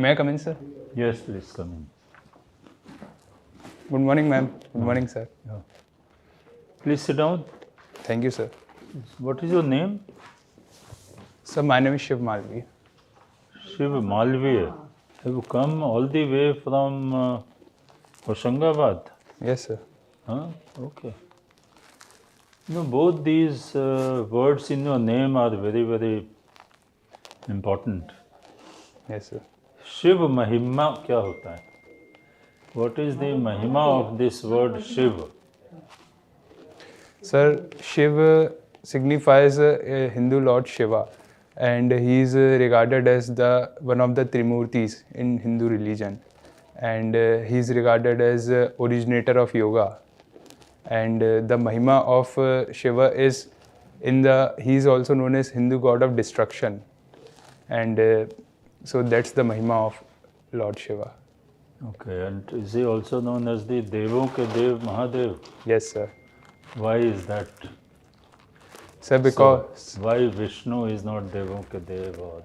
May I come in, sir? Yes, please come in. Good morning, ma'am. Good morning, sir. Yeah. Please sit down. Thank you, sir. What is your name? Sir, my name is Shiv Malviya. Shiv Malviya. Have you come all the way from Hoshangabad? Yes, sir. Huh? Okay. You know, both these words in your name are very, very important. Yes, sir. Shiv Mahima क्या होता है? What is the Mahima of this word Shiv? Sir, Shiv signifies a Hindu Lord Shiva, and he is regarded as the one of the Trimurtis in Hindu religion, and he is regarded as originator of yoga. And the Mahima of Shiva is he is also known as Hindu god of destruction, and so that's the Mahima of Lord Shiva. Okay, and is he also known as the Devon ke Dev Mahadev? Yes, sir. Why is that? Sir, because So, why Vishnu is not Devon ke Dev? Or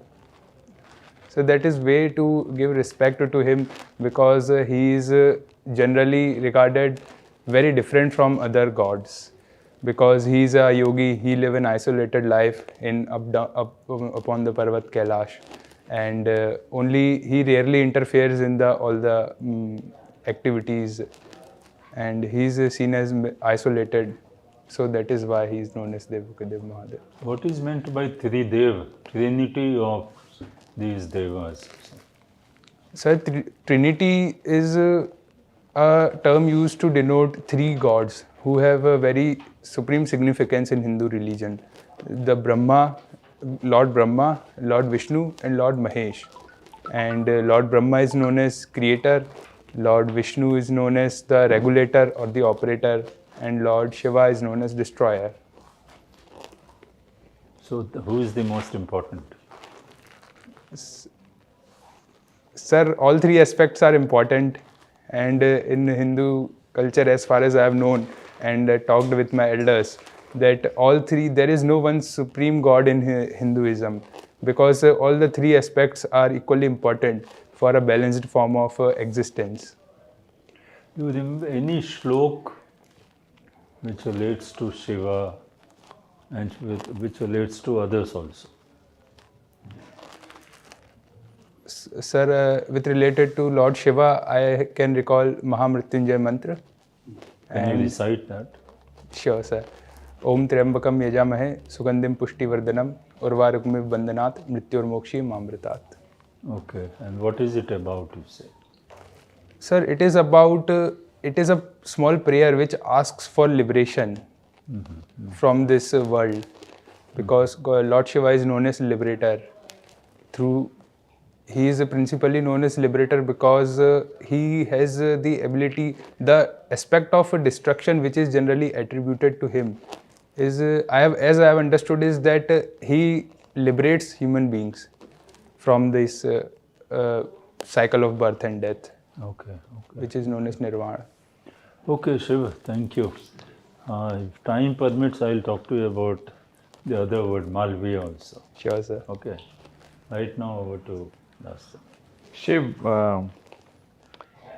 so that is way to give respect to him, because he is generally regarded very different from other gods, because he is a yogi. He live an isolated life in up upon the Parvat Kailash, and only he rarely interferes in all the activities, and he is seen as isolated. So that is why he is known as Devakidev Mahadev. what is meant by Tridev, Trinity of these Devas? Sir, Trinity is a term used to denote three gods who have a very supreme significance in Hindu religion. The Lord Brahma, Lord Vishnu, and Lord Mahesh. And Lord Brahma is known as creator, Lord Vishnu is known as the regulator or the operator, and Lord Shiva is known as destroyer. So, who is the most important? Sir, all three aspects are important, and in Hindu culture, as far as I have known and talked with my elders, that all three, there is no one supreme god in Hinduism, because all the three aspects are equally important for a balanced form of existence. Do you remember any shlok which relates to Shiva and which relates to others also? Sir, with related to Lord Shiva, I can recall Mahamrityunjay mantra. Can you recite that? Sure, sir. Om Triambakam Yajamahe Sugandhim Pushtivardhanam Urvarukmiv Bandhanat Mrityormokshi Mamritat. Okay, and what is it about, you say? Sir, it is about, it is a small prayer which asks for liberation from this world, because Lord Shiva is known as liberator. He is principally known as liberator because he has the ability, the aspect of destruction which is generally attributed to him is, as I have understood, is that he liberates human beings from this cycle of birth and death, Okay. which is known as nirvana. Okay, Shiva, thank you. If time permits, I'll talk to you about the other word, Malviya also. Sure, sir. Okay. Right now, over to Das. Shiv,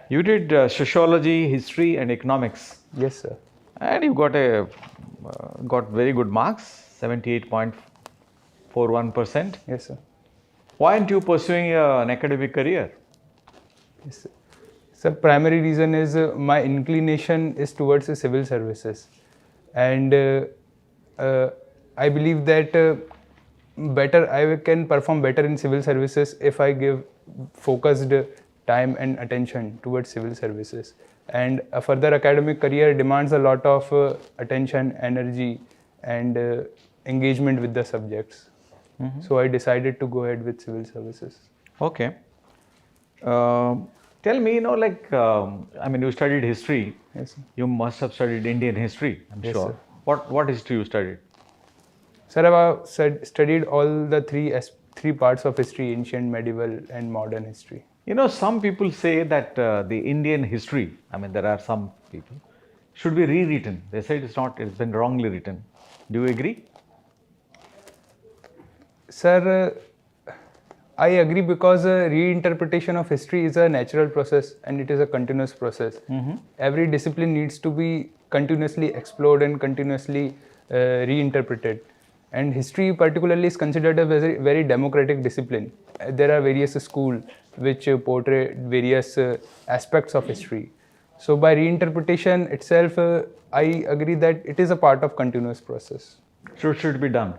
you did sociology, history, and economics, Yes, sir. and you got got very good marks, 78.41%. Yes, sir. Why aren't you pursuing an academic career? Yes, sir. Sir, primary reason is my inclination is towards the civil services, and I believe that I can perform better in civil services if I give focused time and attention towards civil services. And a further academic career demands a lot of attention, energy, and engagement with the subjects. So I decided to go ahead with civil services. Okay. Tell me, I mean, you studied history. Yes, sir. You must have studied Indian history, I'm Yes, sure. sir. What history you studied? Sir, I've studied all the three parts of history: ancient, medieval, and modern history. You know, some people say that the Indian history, I mean, there are some people, should be rewritten. They said it's been wrongly written. Do you agree? Sir, I agree because reinterpretation of history is a natural process and it is a continuous process. Every discipline needs to be continuously explored and continuously reinterpreted. And history particularly is considered a very, very democratic discipline. There are various schools which portray various aspects of history. So by reinterpretation itself, I agree that it is a part of continuous process. So it should be done.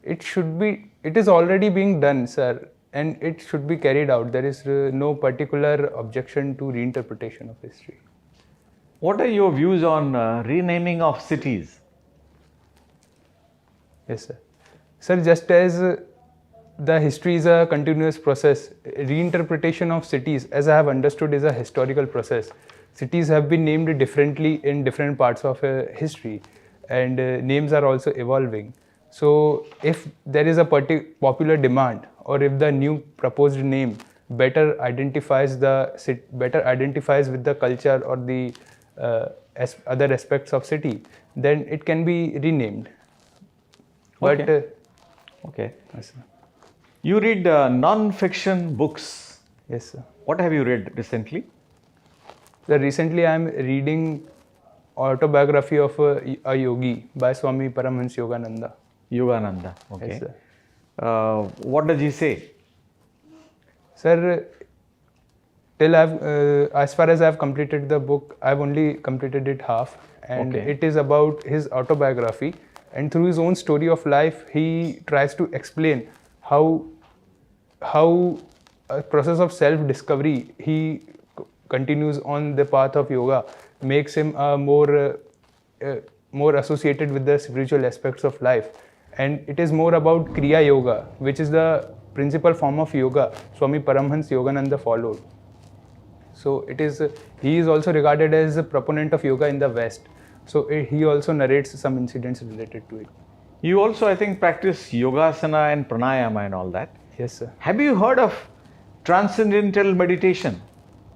It is already being done, sir, and it should be carried out. There is no particular objection to reinterpretation of history. What are your views on renaming of cities? Yes, sir. Sir, just as the history is a continuous process, reinterpretation of cities, as I have understood, is a historical process. Cities have been named differently in different parts of history, and names are also evolving. So, if there is a popular demand, or if the new proposed name better identifies with the culture or the other aspects of city, then it can be renamed. Okay. But Okay. yes, sir. You read non-fiction books. Yes, sir. What have you read recently? So recently I am reading autobiography of a yogi by Swami Paramhans Yogananda. Yogananda. Okay. Yes, sir. What does he say? Sir, till as far as I have completed the book, I have only completed it half, and Okay. it is about his autobiography. And through his own story of life, he tries to explain how a process of self-discovery he continues on the path of yoga makes him more associated with the spiritual aspects of life. And it is more about Kriya Yoga, which is the principal form of yoga Swami Paramhans Yogananda followed. So he is also regarded as a proponent of yoga in the West. So he also narrates some incidents related to it. You also, I think, practice yogasana and pranayama and all that. Yes, sir. Have you heard of transcendental meditation?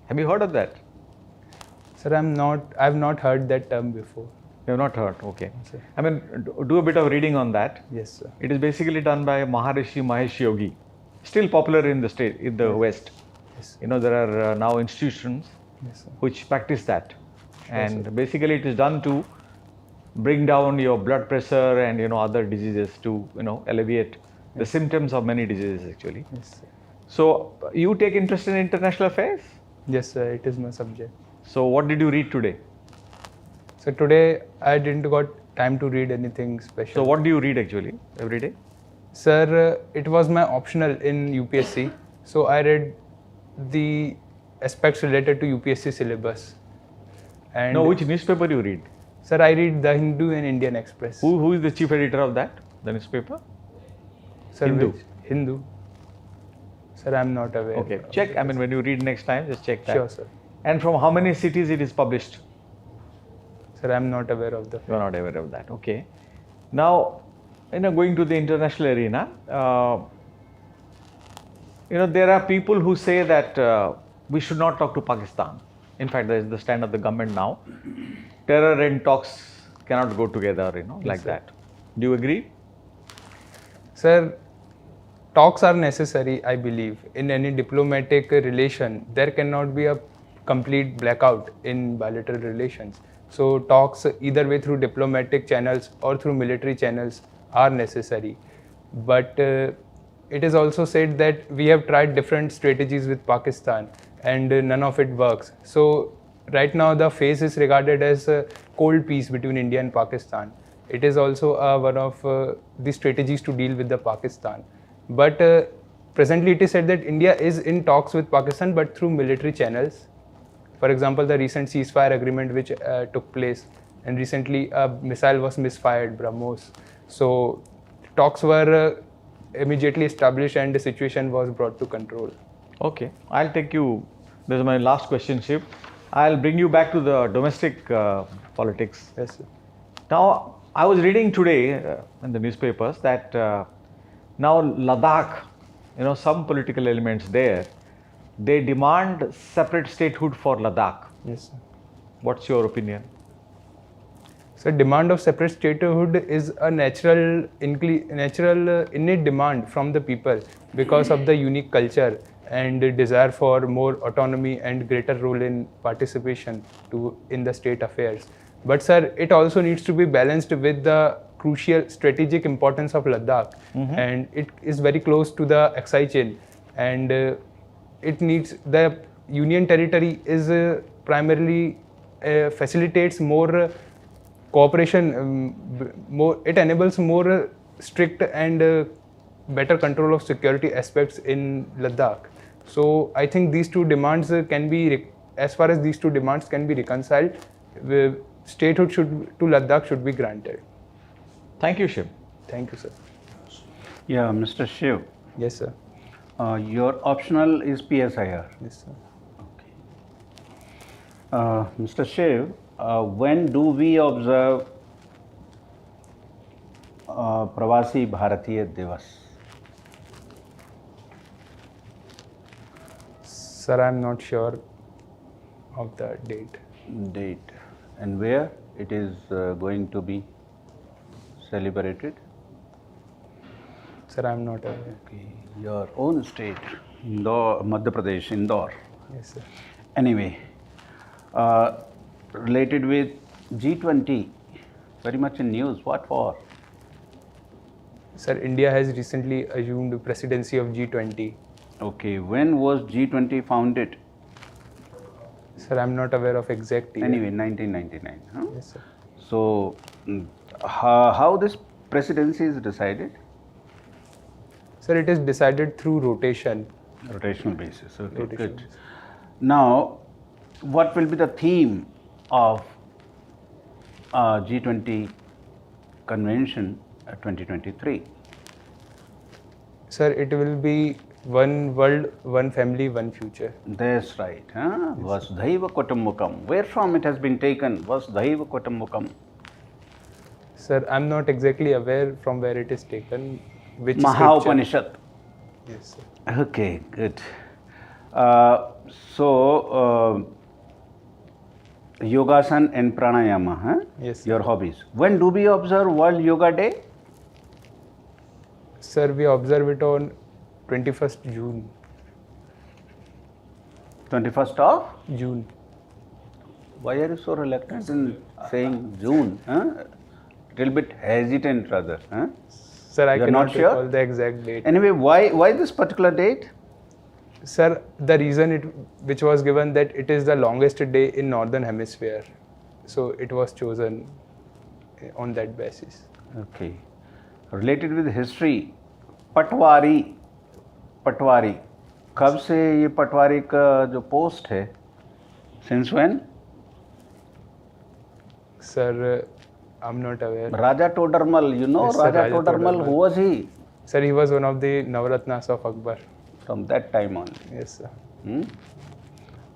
Have you heard of that? Sir, I have not heard that term before. You have not heard, okay. Sir. I mean, do a bit of reading on that. Yes, sir. It is basically done by Maharishi Mahesh Yogi, still popular in the West. Yes. You know, there are now institutions Yes, sir. which practice that. And basically it is done to bring down your blood pressure and other diseases, to alleviate the symptoms of many diseases actually. Yes, sir. So you take interest in international affairs? Yes, sir. It is my subject. So what did you read today? So today I didn't got time to read anything special. So what do you read actually every day? Sir, it was my optional in UPSC. So I read the aspects related to UPSC syllabus. And No, which newspaper you read? Sir, I read The Hindu and Indian Express. Who is the chief editor of that, the newspaper? Sir, Hindu. Hindu. Sir, I am not aware. Okay, of check. this. I mean, when you read next time, just check that. Sure, sir. And from how many cities it is published? Sir, I am not aware of the. You are not aware of that. Okay. Now, going to the international arena, there are people who say that we should not talk to Pakistan. In fact, that is the stand of the government now. Terror and talks cannot go together, like sir. that. Do you agree? Sir, talks are necessary, I believe. In any diplomatic relation, there cannot be a complete blackout in bilateral relations. So talks either way through diplomatic channels or through military channels are necessary. But it is also said that we have tried different strategies with Pakistan and none of it works. So right now the phase is regarded as a cold peace between India and Pakistan. It is also one of the strategies to deal with the Pakistan. But presently it is said that India is in talks with Pakistan but through military channels. For example, the recent ceasefire agreement which took place, and recently a missile was misfired, BrahMos. So talks were immediately established and the situation was brought to control. Okay. I'll take you, this is my last question, Shiv. I'll bring you back to the domestic politics. Yes, sir. Now, I was reading today in the newspapers that now Ladakh, some political elements there, they demand separate statehood for Ladakh. Yes, sir. What's your opinion? So demand of separate statehood is a natural innate demand from the people because of the unique culture and desire for more autonomy and greater role in participation in the state affairs. But sir, it also needs to be balanced with the crucial strategic importance of Ladakh, and it is very close to the Aksai chain, and it needs the union territory is primarily facilitates more cooperation, it enables more strict and better control of security aspects in Ladakh. So I think these two demands can be, as far as these two demands can be reconciled, statehood to Ladakh should be granted. Thank you, Shiv. Thank you, sir. Yeah, Mr. Shiv, Yes, sir. your optional is PSIR. Yes, sir. Mr. Shiv, when do we observe Pravasi Bharatiya Divas? Sir, I'm not sure of the date. Date and where it is going to be celebrated? Sir, I'm not aware. Okay, your own state, Indore, Madhya Pradesh, Indore. Yes, sir. Anyway, related with G20, very much in news. What for? Sir, India has recently assumed presidency of G20. Okay, when was G20 founded? Sir, I'm not aware of exact year. Anyway, 1999. Huh? Yes, sir. So, how this presidency is decided? Sir, it is decided through rotation. Rotational basis. Okay, Rotational good. basis. Now, what will be the theme of G20 convention 2023? Sir, it will be one world, one family, one future. That's right. Huh? Vasudhaiva Kutumbakam. Where from it has been taken? Vasudhaiva Kutumbakam. Sir, I'm not exactly aware from where it is taken. Which Mahaupanishad. Yes, sir. Okay, good. Yogasan and pranayama, huh? Yes, sir. Your hobbies. When do we observe World Yoga Day? Sir, we observe it on 21st June. 21st of? June. Why are you so reluctant in saying June? Huh? Little bit hesitant rather. Huh? Sir, I You're cannot not sure? recall the exact date. Anyway, why this particular date? Sir, the reason which was given that it is the longest day in Northern Hemisphere. So it was chosen on that basis. Okay. Related with history, पटवारी कब से ये पटवारी का जो post है? Since when? Sir, I'm not aware. Raja Todarmal, you know Yes, sir, Raja Raja Todarmal, Todarmal. who was he? Sir, he was one of the Navaratnas of Akbar. From that time on. Yes, sir.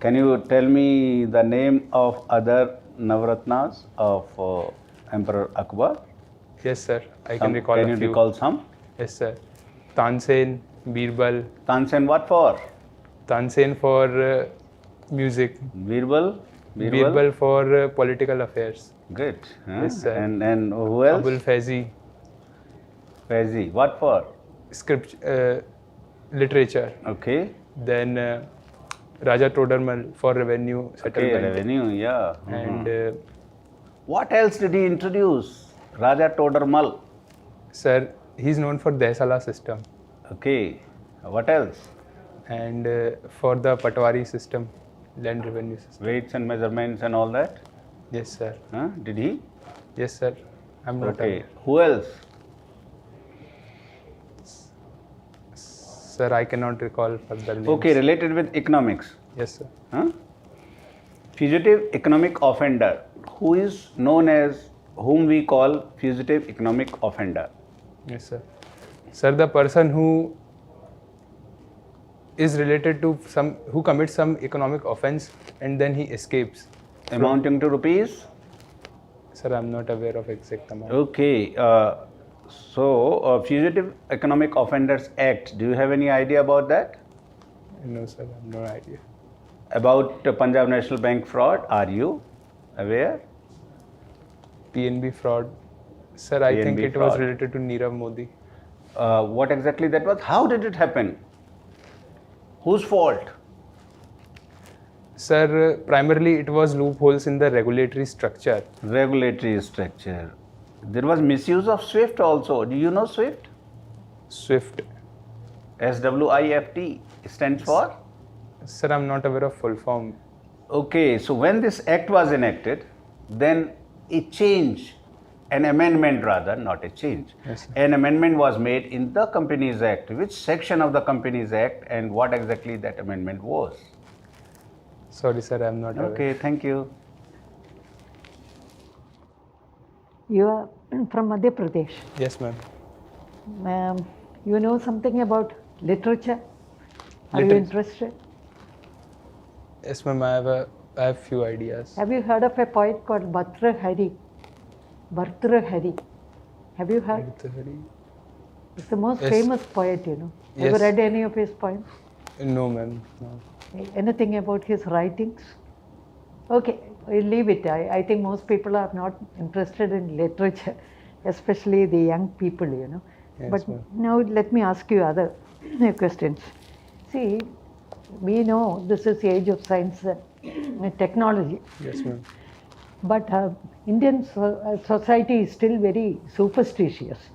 Can you tell me the name of other Navaratnas of Emperor Akbar? Yes, sir. I can recall Can a you few. recall some? Yes, sir. Tansen, Birbal. Tansen what for? Tansen for music. Birbal? Birbal for political affairs. Good. Huh? Yes, sir. And who else? Abul Faizi, Faizi. What for? literature. Okay. Then Raja Todarmal for revenue Okay, settlement. revenue, yeah. And What else did he introduce? Raja Todarmal. sir, he's known for Dehsala system Okay. What else? and for the Patwari system, land revenue system. Weights and measurements and all that? Yes, sir. Huh? Did he? Yes, sir. I'm not Okay. aware. Who else? Sir, I cannot recall further names. Okay, related with economics. Yes, sir. Huh? Fugitive economic offender. Who is known as, whom we call fugitive economic offender? Yes, sir. Sir, the person who is related to who commits some economic offense and then he escapes. Amounting to rupees? Sir, I'm not aware of exact amount. Okay. Fugitive Economic Offenders Act. Do you have any idea about that? No, sir, I have no idea. About Punjab National Bank fraud, are you aware? PNB fraud. Sir, I think PNB it was fraud. related to Nirav Modi. What exactly that was? How did it happen? Whose fault? Sir, primarily it was loopholes in the regulatory structure. Regulatory structure. There was misuse of SWIFT also. Do you know SWIFT? SWIFT. SWIFT stands for? Sir, I'm not aware of full form. Okay, so when this act was enacted, then a change, an amendment rather, not a change. Yes, sir. An amendment was made in the Companies Act. Which section of the Companies Act and what exactly that amendment was? Sorry, sir, I'm not aware. Okay, thank you. You are from Madhya Pradesh. Yes, ma'am. You know something about literature? Are you Literature. interested? Yes, ma'am. I have few ideas. Have you heard of a poet called Bhartrhari? Bhartrhari. Have you heard? It's the most Yes. famous poet, you know. Have Yes. you read any of his poems? No, ma'am. No. Anything about his writings? Okay, we'll leave it. I think most people are not interested in literature, especially the young people, you know. Yes, But ma'am. now let me ask you other questions. See, we know this is the age of science and technology, Yes, ma'am. but Indian society is still very superstitious.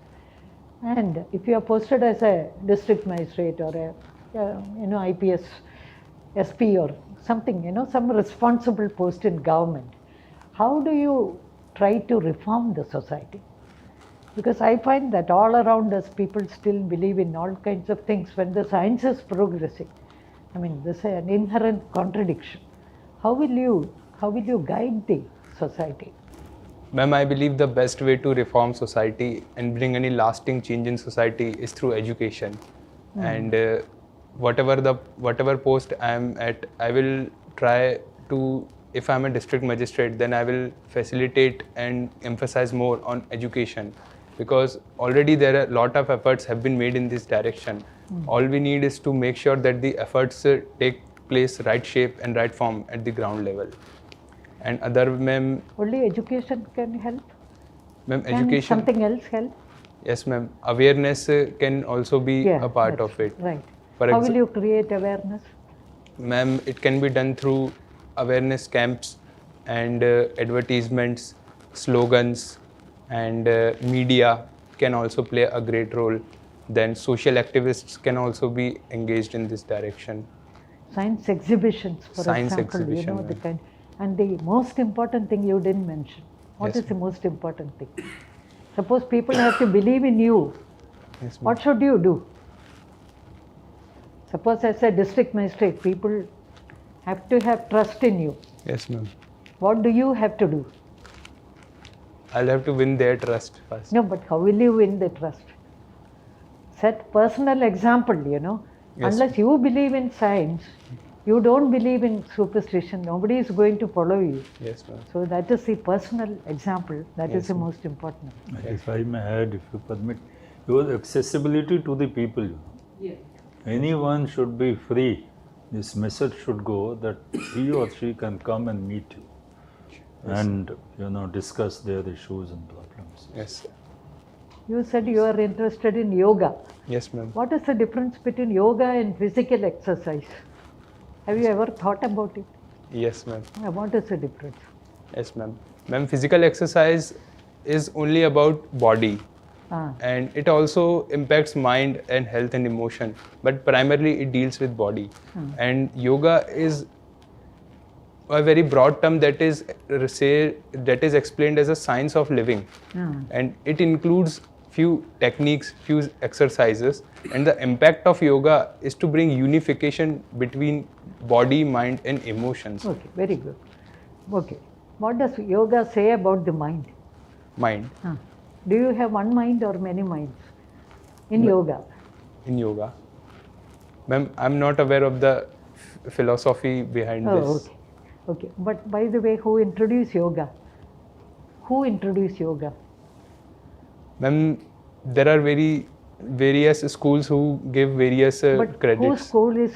And if you are posted as a district magistrate or a IPS, SP or something, some responsible post in government, how do you try to reform the society? Because I find that all around us people still believe in all kinds of things when the science is progressing. I mean, this is an inherent contradiction. How will you guide the society? Ma'am, I believe the best way to reform society and bring any lasting change in society is through education. And whatever post I am at, I will try to, if I am a district magistrate, then I will facilitate and emphasize more on education, because already there are a lot of efforts have been made in this direction. All we need is to make sure that the efforts take place right shape and right form at the ground level. And other, ma'am, Only education can help? ma'am, Can education. something else help? Yes, ma'am. Awareness can also be a part that's of it. Right. For How will you create awareness? Ma'am, it can be done through awareness camps and advertisements, slogans, and media can also play a great role. Then social activists can also be engaged in this direction. Science exhibitions, for Science example, exhibition, the right. kind. And the most important thing you didn't mention. What Yes, is the most important thing? Suppose people have to believe in you. Yes, ma'am. What should you do? Suppose as a district magistrate, people have to have trust in you. Yes, ma'am. What do you have to do? I'll have to win their trust first. No, but how will you win the trust? Set personal example, Yes. Unless you believe in science, you don't believe in superstition, nobody is going to follow you. Yes, ma'am. So that is the personal example, that Yes, is the ma'am. most important. If I may add, if you permit, your accessibility to the people. Anyone should be free. This message should go that he or she can come and meet you and discuss their issues and problems. Yes, sir. You said you are interested in yoga. Yes, ma'am. What is the difference between yoga and physical exercise? Have you ever thought about it? Yes, ma'am. What is the difference? Yes, ma'am. Ma'am, physical exercise is only about body. Ah, And it also impacts mind and health and emotion, but primarily it deals with body. And yoga is a very broad term that is explained as a science of living, and it includes few techniques, few exercises, and the impact of yoga is to bring unification between body, mind, and emotions. okay, very good. Okay. What does yoga say about the mind? Mind Do you have one mind or many minds in yoga? in yoga. Ma'am, I'm not aware of the philosophy behind Oh, this. okay. Okay. But by the way, who introduced yoga? Who introduced yoga? Ma'am, there are various schools who give various But whose credits. school is,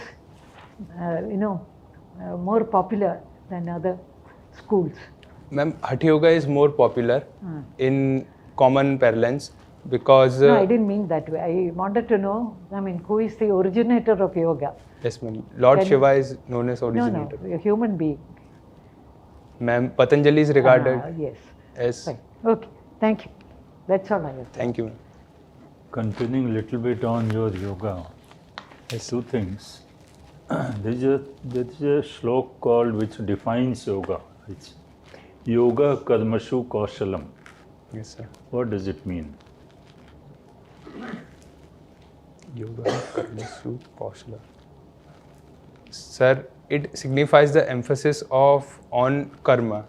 more popular than other schools? Ma'am, Hatha Yoga is more popular in common parlance because... No, I didn't mean that way. I wanted to know, who is the originator of yoga? Yes, ma'am. Lord Can- Shiva is known as originator. No, a human being. Ma'am, Patanjali is regarded Yes. as... Fine. Okay, thank you. That's all I have. Thank you, ma'am. Continuing a little bit on your yoga, Yes. two things. There is a shlok called which defines yoga. It's Yoga Karmashu Kaushalam. Yes, sir. What does it mean? Yoga Karmasu Kaushala. Sir, it signifies the emphasis on karma,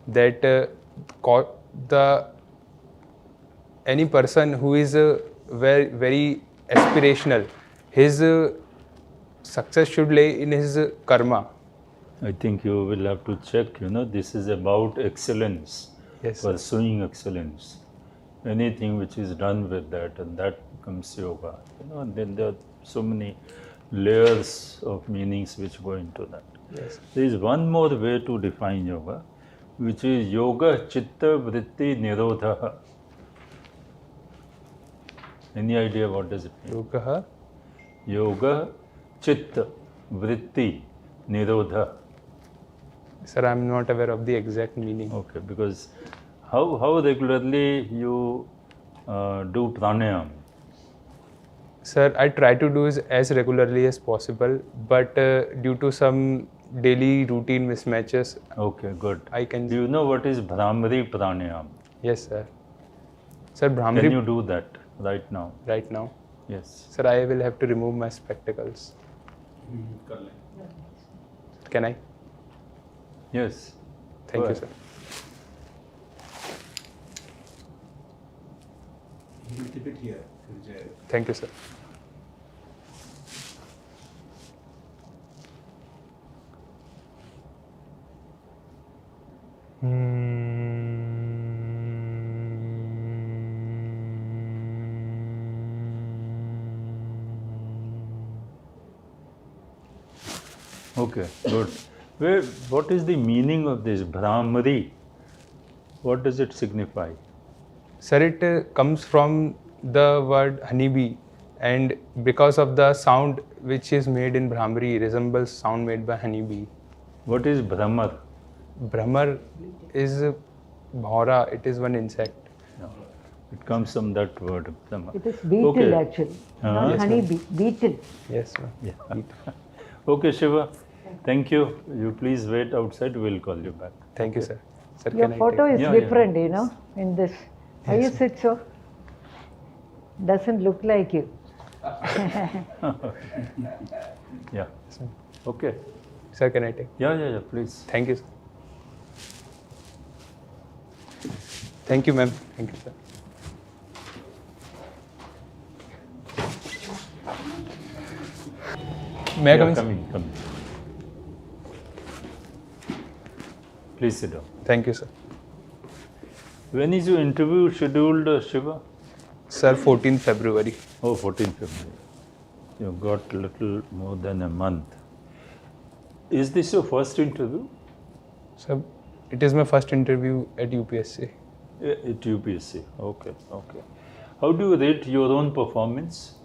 that any person who is very aspirational, his success should lay in his karma. I think you will have to check, this is about excellence, Yes, sir. pursuing excellence. Anything which is done with that, and that becomes yoga. And then there are so many layers of meanings which go into that. Yes. There is one more way to define yoga, which is Yoga Chitta Vritti Nirodha. Any idea what does it mean? Yoga. Yoga Chitta Vritti Nirodha. Sir, I am not aware of the exact meaning. Okay, because how regularly you do pranayam? Sir, I try to do it as regularly as possible, but due to some daily routine mismatches, Okay, good. I can... Do you know what is Bhramari pranayam? Yes, sir. Sir, Can Brahmari you do that right now? right now. Yes. Sir, I will have to remove my spectacles. Can I? Yes. Thank Go you, ahead. sir. You will keep it here. Thank you, sir. Okay, good. What is the meaning of this Bhramari? What does it signify? Sir, it comes from the word honeybee, and because of the sound which is made in Brahmari resembles sound made by honeybee. What is Brahmar? Brahmar is bhaura, it is one insect. No. It comes from that word, Brahmar. It is beetle Okay. actually, not Yes, honey ma'am. bee, beetle. Yes, ma'am. Yeah. Okay, Shiva. Thank you. You please wait outside. We'll call you back. Thank you, sir. Sir, Your can I photo take- is Yeah, yeah. different, in this. Why Yes, is it so? Doesn't look like you. Yeah. Okay. Sir, can I take? Yeah, please. Thank you, sir. Thank you, ma'am. Thank you, sir. May I come in, sir? Come in. Please sit down. Thank you, sir. When is your interview scheduled, Shiva? Sir, 14th February. Oh, 14th February. You've got a little more than a month. Is this your first interview? Sir, it is my first interview at UPSC. At UPSC. Okay. How do you rate your own performance?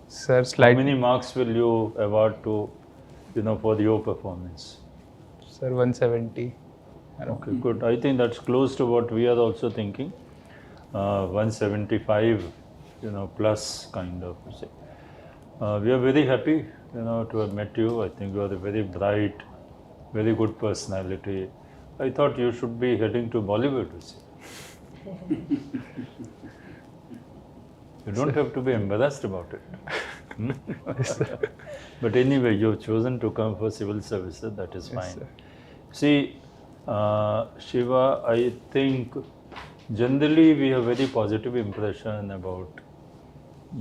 Sir, How slightly. many marks will you award to, for your performance? Sir, 170. Okay, good. I think that's close to what we are also thinking. 175, plus kind of. Say. We are very happy, to have met you. I think you are a very bright, very good personality. I thought you should be heading to Bollywood. You see. You don't have to be embarrassed about it. But anyway, you've chosen to come for civil services, that is fine. sir. See, Shiva, I think generally we have very positive impression about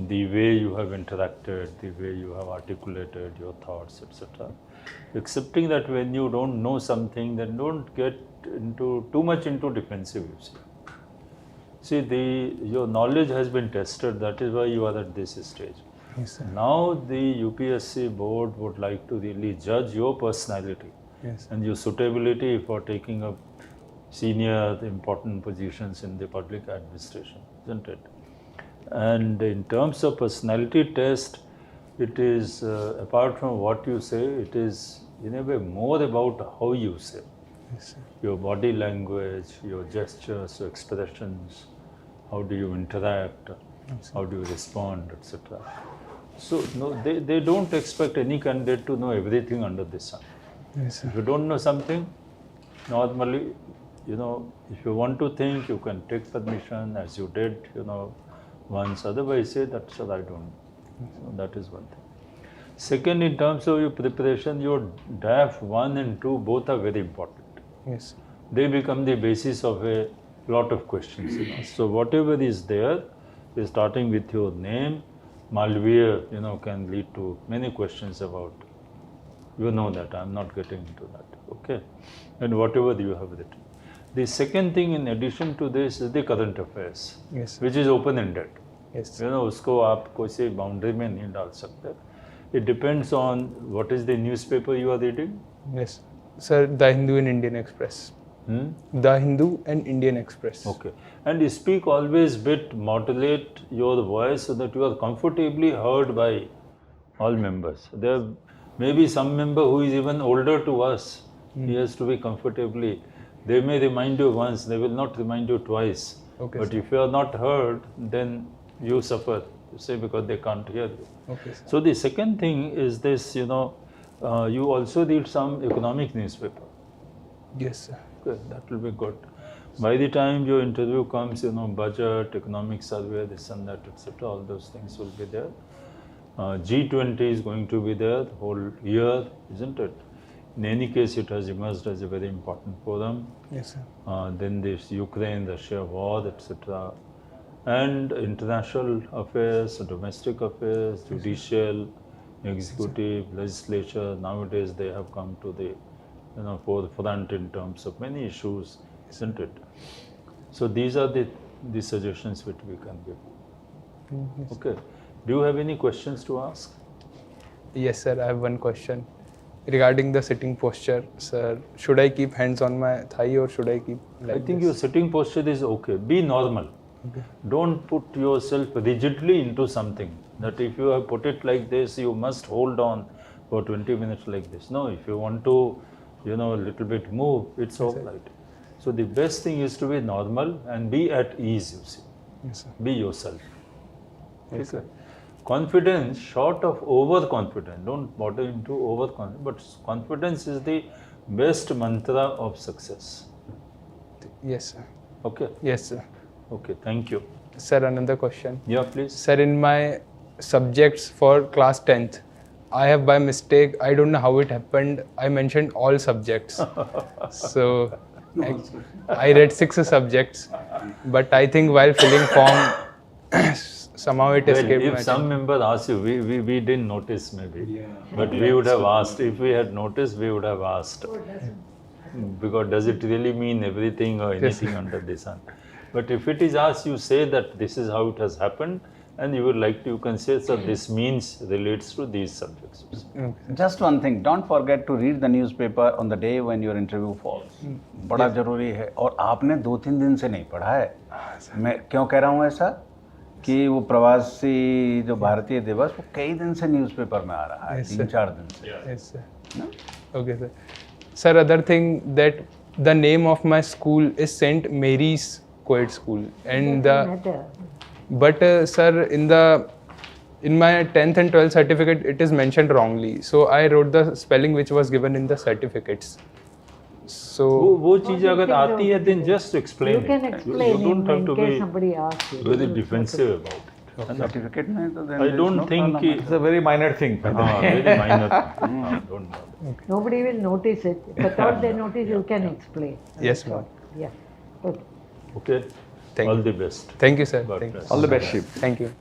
the way you have interacted, the way you have articulated your thoughts, etc. Excepting that when you don't know something, then don't get too much into defensive, you see. See, your knowledge has been tested, that is why you are at this stage. Yes, sir. Now the UPSC board would like to really judge your personality Yes. and your suitability for taking up senior important positions in the public administration, isn't it? And in terms of personality test, it is apart from what you say, it is in a way more about how you say. Yes, sir. Your body language, your gestures, your expressions, how do you interact, how do you respond, etc. So no, they don't expect any candidate to know everything under the sun. Yes, sir. If you don't know something, normally, you know, if you want to think, you can take permission as you did, you know, once. Otherwise, say that, sir, I don't know. So that is one thing. Second, in terms of your preparation, your DAF 1 and 2 both are very important. Yes. They become the basis of a lot of questions. You know. So whatever is there, starting with your name, Malviya, you know, can lead to many questions about. You know that, I'm not getting into that, okay? And whatever you have written. The second thing in addition to this is the current affairs, Yes. which is open-ended. Yes. You know, उसको आप कोई boundary में नहीं डाल सकते. It depends on what is the newspaper you are reading. Yes. Sir, The Hindu and Indian Express. The Hindu and Indian Express. Okay. And you speak always bit, modulate your voice so that you are comfortably heard by all members. There may be some member who is even older to us. He has to be comfortably. They may remind you once, they will not remind you twice. Okay, But sir. if you are not heard, then you suffer. You say because they can't hear you. Okay, sir. So the second thing is this, you know, you also read some economic newspaper. Yes, sir. Okay, that will be good. By the time your interview comes, you know, budget, economic survey, this and that, etc., all those things will be there. G20 is going to be there the whole year, isn't it? In any case, it has emerged as a very important forum. Yes, sir. Then this Ukraine, Russia war, etc. And international affairs, domestic affairs, judicial, executive, legislature. Nowadays, they have come to the, you know, forefront in terms of many issues, isn't it? So these are the suggestions which we can give. Okay. Do you have any questions to ask? Yes, sir. I have one question. Regarding the sitting posture, sir, should I keep hands on my thigh or should I keep like I think this? your sitting posture is okay. Be normal. Okay. Don't put yourself rigidly into something. That if you have put it like this, you must hold on for 20 minutes like this. No, if you want to, you know, a little bit move, it's all right. So the best thing is to be normal and be at ease, you see. Yes, sir. Be yourself. Yes, sir. Confidence, short of overconfidence, don't bother into overconfidence, but confidence is the best mantra of success. Yes, sir. Okay? Yes, sir. Okay, thank you. Sir, another question. Yeah, please. Sir, in my subjects for class 10th, I have by mistake, I don't know how it happened, I mentioned all subjects. So, I read 6 subjects, but I think while filling form, somehow it escaped Well, my if some attention. member asked you, we didn't notice maybe, Yeah. but we would have asked. If we had noticed, we would have asked. Because does it really mean everything or anything under the sun? But if it is asked, you say that this is how it has happened, and you would like to, you can say, so this means relates to these subjects. Just one thing, don't forget to read the newspaper on the day when your interview falls. बड़ा जरूरी है और आपने 2-3 दिन से नहीं पढ़ा है. मैं क्यों कह रहा हूँ ऐसा कि वो प्रवासी जो भारतीय दिवस वो कई दिन से न्यूज़पेपर में आ रहा है, 3-4 दिन से. Yes, sir. Okay, sir. Sir, other thing that the name of my school is St. Mary's Co-ed School, and but sir, in my 10th and 12th certificate, it is mentioned wrongly. So I wrote the spelling which was given in the certificates. So वो चीज़ अगर आती है, then just explain You it. can explain You don't in have to case be somebody asks you. very defensive about it. Certificate में तो then I there is don't no think problem. It's a very minor thing. very minor thing. Don't bother. Nobody will notice it. If at all they notice, you can explain. Yes, That's ma'am. all. Yeah. Okay. Okay? Thank All you. the best. Thank you, sir. God Thank you. bless. All the best, Shiv. Thank you.